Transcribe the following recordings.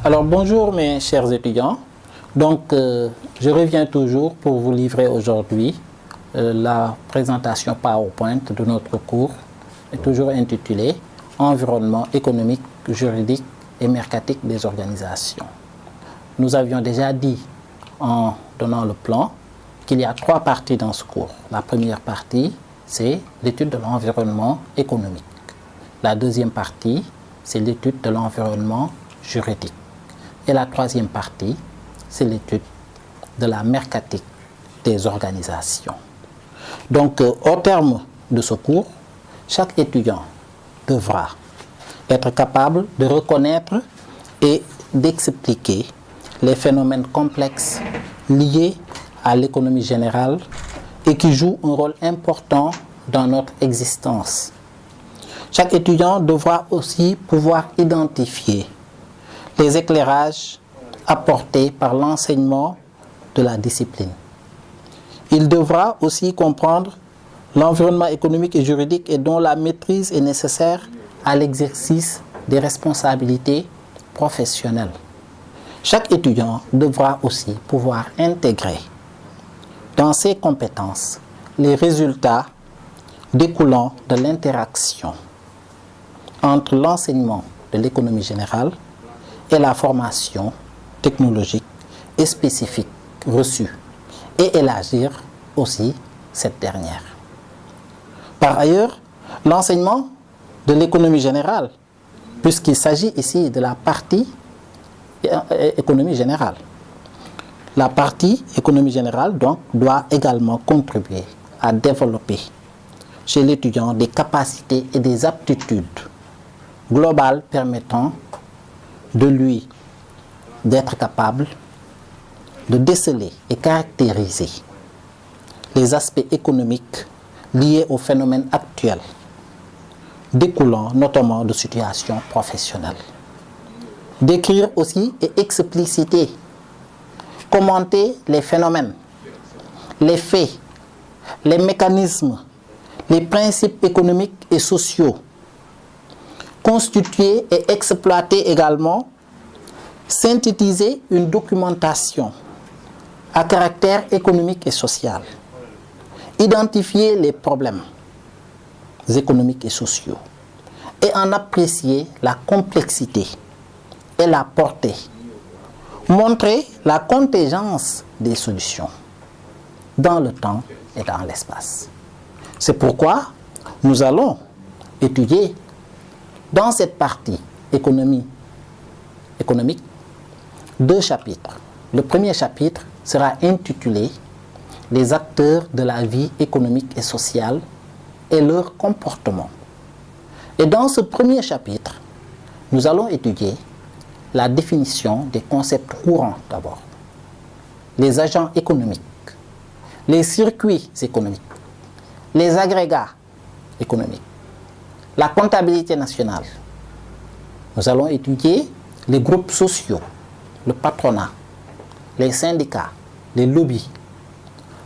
Alors bonjour mes chers étudiants. Je reviens toujours pour vous livrer aujourd'hui la présentation PowerPoint de notre cours, toujours intitulé Environnement économique, juridique et mercatique des organisations. Nous avions déjà dit en donnant le plan qu'il y a 3 parties dans ce cours. La première partie, c'est l'étude de l'environnement économique. La deuxième partie, c'est l'étude de l'environnement juridique. Et la troisième partie, c'est l'étude de la mercatique des organisations. Donc, au terme de ce cours, chaque étudiant devra être capable de reconnaître et d'expliquer les phénomènes complexes liés à l'économie générale et qui jouent un rôle important dans notre existence. Chaque étudiant devra aussi pouvoir identifier les éclairages apportés par l'enseignement de la discipline. Il devra aussi comprendre l'environnement économique et juridique et dont la maîtrise est nécessaire à l'exercice des responsabilités professionnelles. Chaque étudiant devra aussi pouvoir intégrer dans ses compétences les résultats découlant de l'interaction entre l'enseignement de l'économie générale et la formation technologique et spécifique reçue et élargir aussi cette dernière. Par ailleurs, l'enseignement de l'économie générale, puisqu'il s'agit ici de la partie économie générale, la partie économie générale donc doit également contribuer à développer chez l'étudiant des capacités et des aptitudes globales permettant de lui d'être capable de déceler et caractériser les aspects économiques liés aux phénomènes actuels, découlant notamment de situations professionnelles. Décrire aussi et expliciter, commenter les phénomènes, les faits, les mécanismes, les principes économiques et sociaux, constituer et exploiter également, synthétiser une documentation à caractère économique et social, identifier les problèmes économiques et sociaux et en apprécier la complexité et la portée, montrer la contingence des solutions dans le temps et dans l'espace. C'est pourquoi nous allons étudier dans cette partie économique 2 chapitres. Le premier chapitre sera intitulé « Les acteurs de la vie économique et sociale et leur comportement ». Et dans ce premier chapitre, nous allons étudier la définition des concepts courants d'abord, les agents économiques, les circuits économiques, les agrégats économiques, la comptabilité nationale. Nous allons étudier les groupes sociaux, le patronat, les syndicats, les lobbies,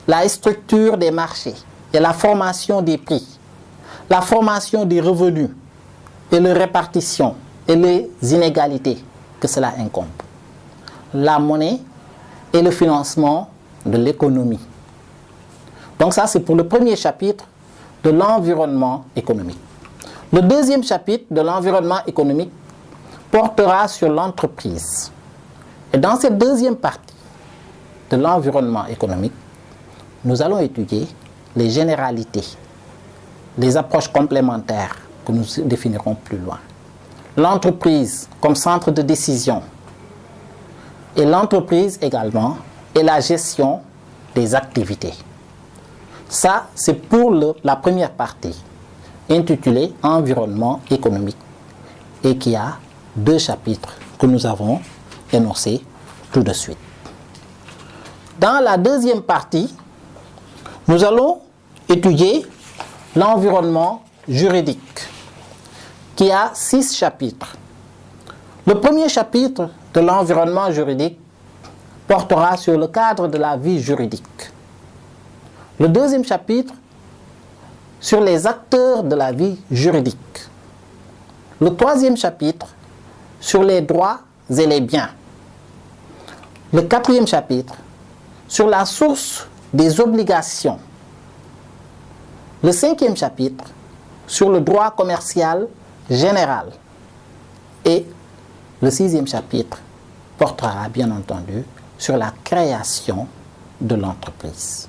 la structure des marchés et la formation des prix, la formation des revenus et leur répartition et les inégalités que cela incombe, la monnaie et le financement de l'économie. Donc ça, c'est pour le premier chapitre de l'environnement économique. Le deuxième chapitre de l'environnement économique portera sur l'entreprise. Et dans cette deuxième partie de l'environnement économique, nous allons étudier les généralités, les approches complémentaires que nous définirons plus loin. L'entreprise comme centre de décision et l'entreprise également et la gestion des activités. Ça, c'est pour la première partie, intitulée Environnement économique, et qui a 2 chapitres que nous avons énoncés tout de suite. Dans la deuxième partie, nous allons étudier l'environnement juridique, qui a 6 chapitres. Le premier chapitre de l'environnement juridique portera sur le cadre de la vie juridique. Le deuxième chapitre sur les acteurs de la vie juridique. Le troisième chapitre sur les droits et les biens. Le 4e chapitre, sur la source des obligations. Le 5e chapitre, sur le droit commercial général. Et le 6e chapitre portera bien entendu sur la création de l'entreprise.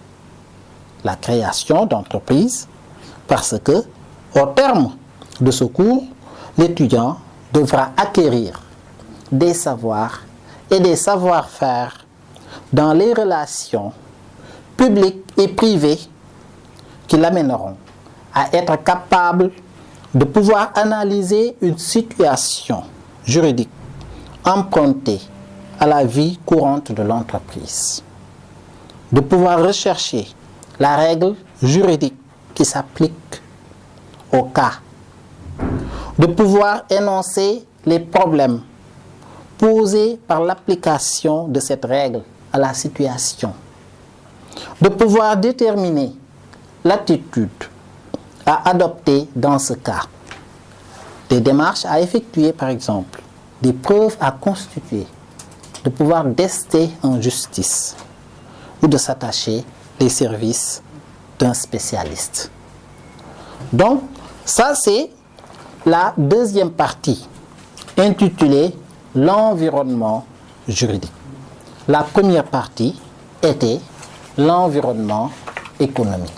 La création d'entreprise parce que, au terme de ce cours, l'étudiant devra acquérir des savoirs et des savoir-faire dans les relations publiques et privées qui l'amèneront à être capable de pouvoir analyser une situation juridique empruntée à la vie courante de l'entreprise, de pouvoir rechercher la règle juridique qui s'applique au cas, de pouvoir énoncer les problèmes posés par l'application de cette règle à la situation, de pouvoir déterminer l'attitude à adopter dans ce cas, des démarches à effectuer par exemple, des preuves à constituer, de pouvoir tester en justice ou de s'attacher les services d'un spécialiste. Donc, ça c'est la deuxième partie, intitulée « L'environnement juridique ». La première partie était l'environnement économique.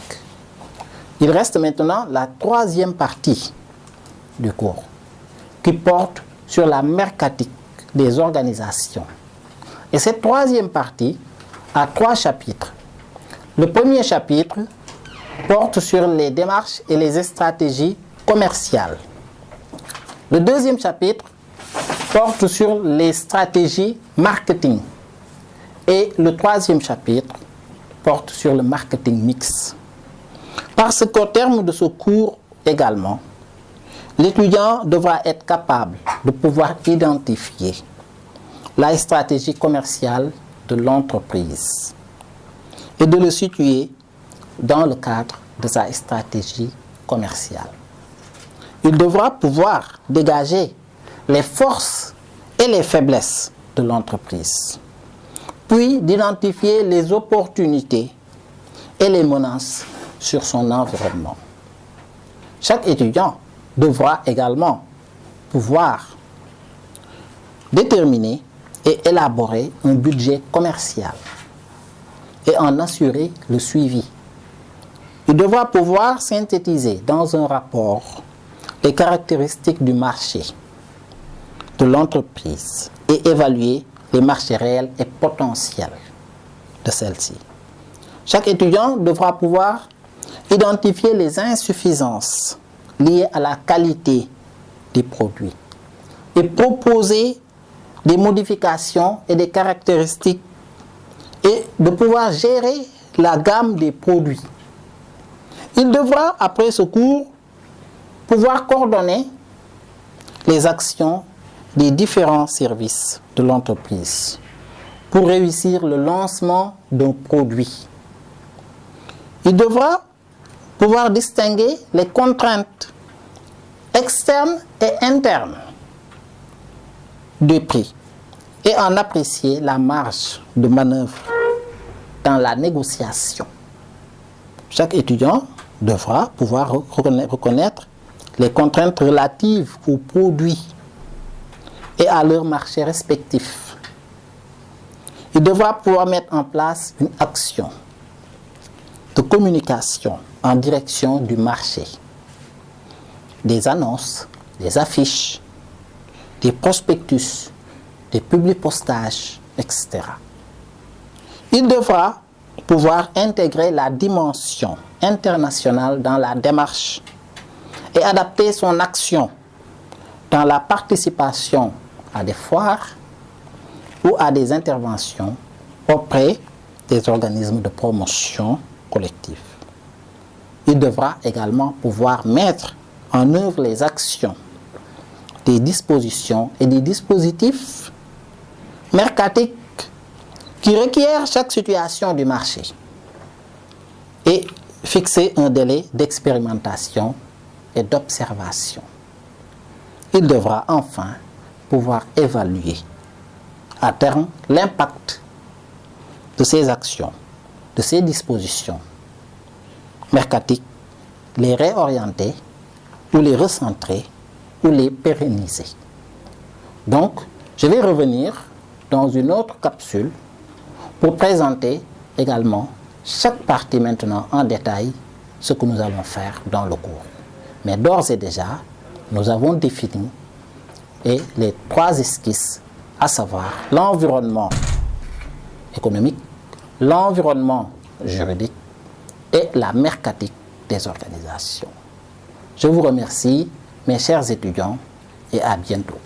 Il reste maintenant la troisième partie du cours, qui porte sur la mercatique des organisations. Et cette troisième partie a 3 chapitres. Le premier chapitre porte sur les démarches et les stratégies commerciales. Le deuxième chapitre porte sur les stratégies marketing. Et le troisième chapitre porte sur le marketing mix. Parce qu'au terme de ce cours également, l'étudiant devra être capable de pouvoir identifier la stratégie commerciale de l'entreprise et de le situer dans le cadre de sa stratégie commerciale. Il devra pouvoir dégager les forces et les faiblesses de l'entreprise, puis d'identifier les opportunités et les menaces sur son environnement. Chaque étudiant devra également pouvoir déterminer et élaborer un budget commercial et en assurer le suivi. Il devra pouvoir synthétiser dans un rapport les caractéristiques du marché, de l'entreprise et évaluer les marchés réels et potentiels de celle-ci. Chaque étudiant devra pouvoir identifier les insuffisances liées à la qualité des produits et proposer des modifications et des caractéristiques et de pouvoir gérer la gamme des produits. Il devra, après ce cours, pouvoir coordonner les actions des différents services de l'entreprise pour réussir le lancement d'un produit. Il devra pouvoir distinguer les contraintes externes et internes du prix et en apprécier la marge de manœuvre dans la négociation. Chaque étudiant devra pouvoir reconnaître les contraintes relatives aux produits et à leur marché respectif. Il devra pouvoir mettre en place une action de communication en direction du marché, des annonces, des affiches, des prospectus, des publipostages, etc. Il devra pouvoir intégrer la dimension internationale dans la démarche et adapter son action dans la participation à des foires ou à des interventions auprès des organismes de promotion collective. Il devra également pouvoir mettre en œuvre les actions, des dispositions et des dispositifs mercatiques qui requièrent chaque situation du marché et fixer un délai d'expérimentation et d'observation. Il devra enfin pouvoir évaluer à terme l'impact de ces actions, de ces dispositions mercatiques, les réorienter ou les recentrer ou les pérenniser. Donc, je vais revenir dans une autre capsule pour présenter également chaque partie maintenant en détail ce que nous allons faire dans le cours. Mais d'ores et déjà, nous avons défini les 3 esquisses, à savoir l'environnement économique, l'environnement juridique et la mercatique des organisations. Je vous remercie, mes chers étudiants, et à bientôt.